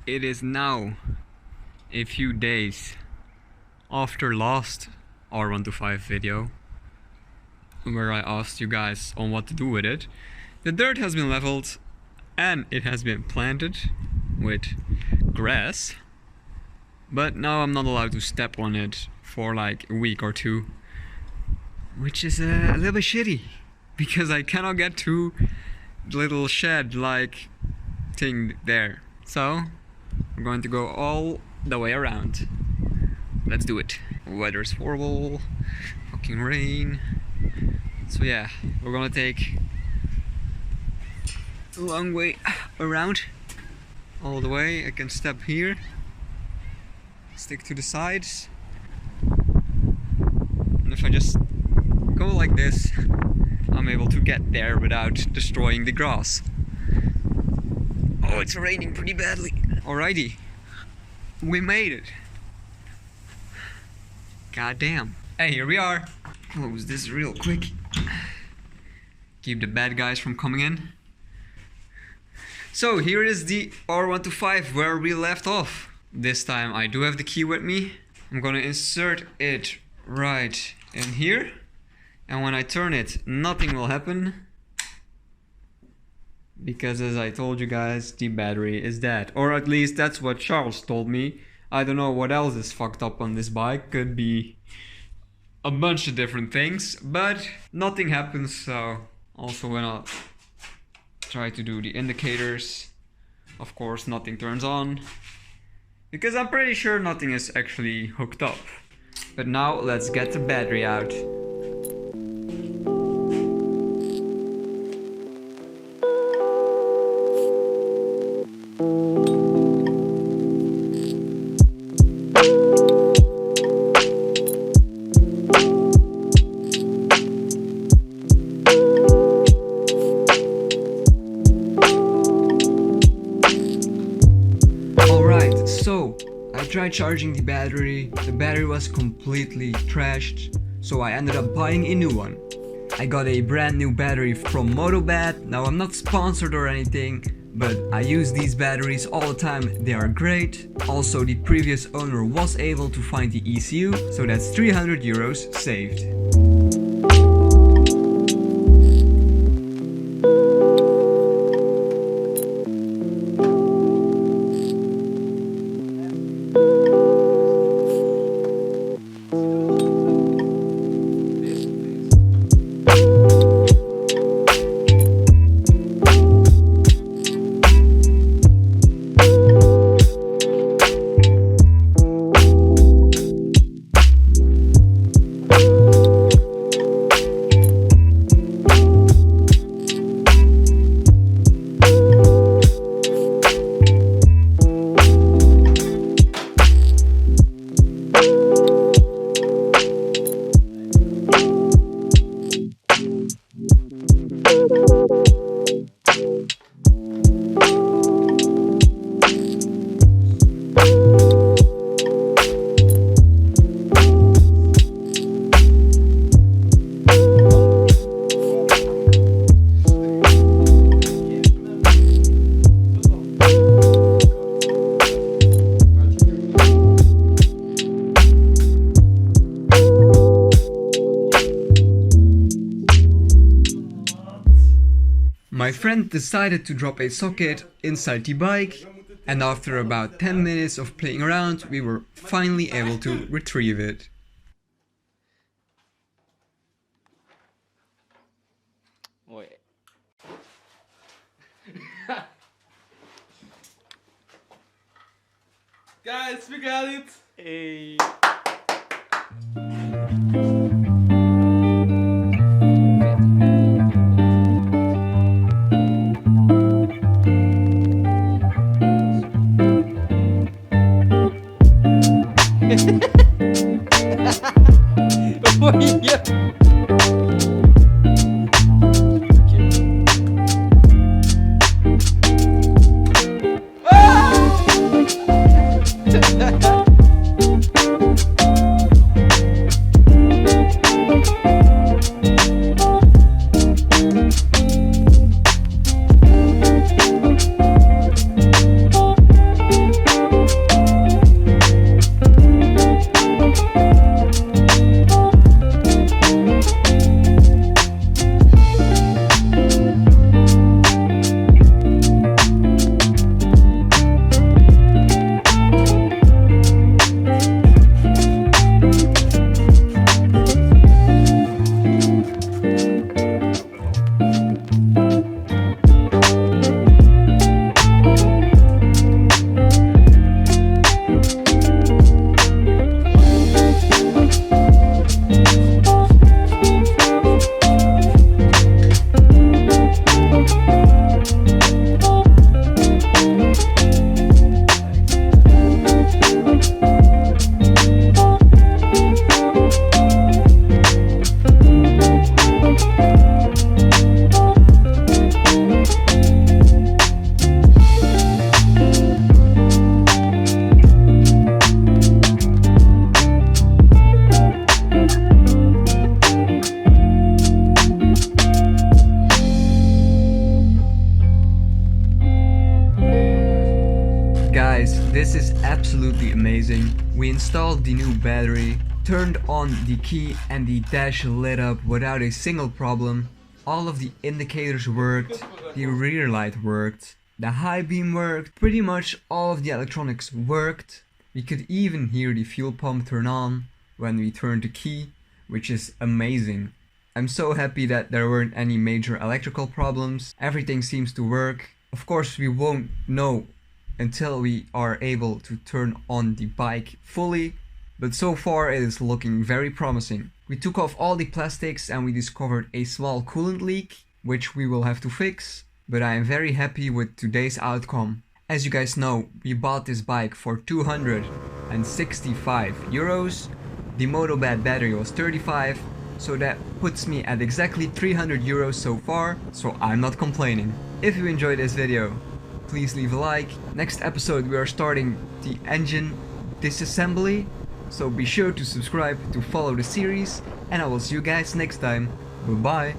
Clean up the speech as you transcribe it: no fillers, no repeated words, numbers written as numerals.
it is now a few days after last R125 video, where I asked you guys on what to do with it. The dirt has been leveled and it has been planted with grass, but now I'm not allowed to step on it for like a week or two, which is a little bit shitty because I cannot get to the little shed like thing there. So we're going to go all the way around. Let's do it. Weather's horrible, fucking rain. So yeah, we're gonna take a long way around all the way. I can step here, stick to the sides, and if I just go like this, I'm able to get there without destroying the grass. Oh, it's raining pretty badly. Alrighty, we made it. God damn. Hey, here we are. Close this real quick. Keep the bad guys from coming in. So here is the R125 where we left off. This time I do have the key with me. I'm gonna insert it right in here. And when I turn it, nothing will happen. Because as I told you guys, the battery is dead. Or at least that's what Charles told me. I don't know what else is fucked up on this bike. Could be a bunch of different things, but nothing happens. So also when I try to do the indicators, of course nothing turns on, because I'm pretty sure nothing is actually hooked up. But now let's get the battery out. So, I tried charging the battery was completely trashed, so I ended up buying a new one. I got a brand new battery from Motobat. Now I'm not sponsored or anything, but I use these batteries all the time, they are great. Also, the previous owner was able to find the ECU, so that's 300 euros saved. My friend decided to drop a socket inside the bike, and after about 10 minutes of playing around, we were finally able to retrieve it. Guys, we got it! Hey. Guys, this is absolutely amazing. We installed the new battery, turned on the key, and the dash lit up without a single problem. All of the indicators worked, the rear light worked, the high beam worked, pretty much all of the electronics worked. We could even hear the fuel pump turn on when we turned the key, which is amazing. I'm so happy that there weren't any major electrical problems. Everything seems to work. Of course, we won't know until we are able to turn on the bike fully, but so far it is looking very promising. We took off all the plastics and we discovered a small coolant leak, which we will have to fix, but I am very happy with today's outcome. As you guys know, we bought this bike for 265 euros. The Motobad battery was 35, so that puts me at exactly 300 euros so far, so I'm not complaining. If you enjoyed this video, please leave a like. Next episode we are starting the engine disassembly, so be sure to subscribe to follow the series, and I will see you guys next time. Goodbye.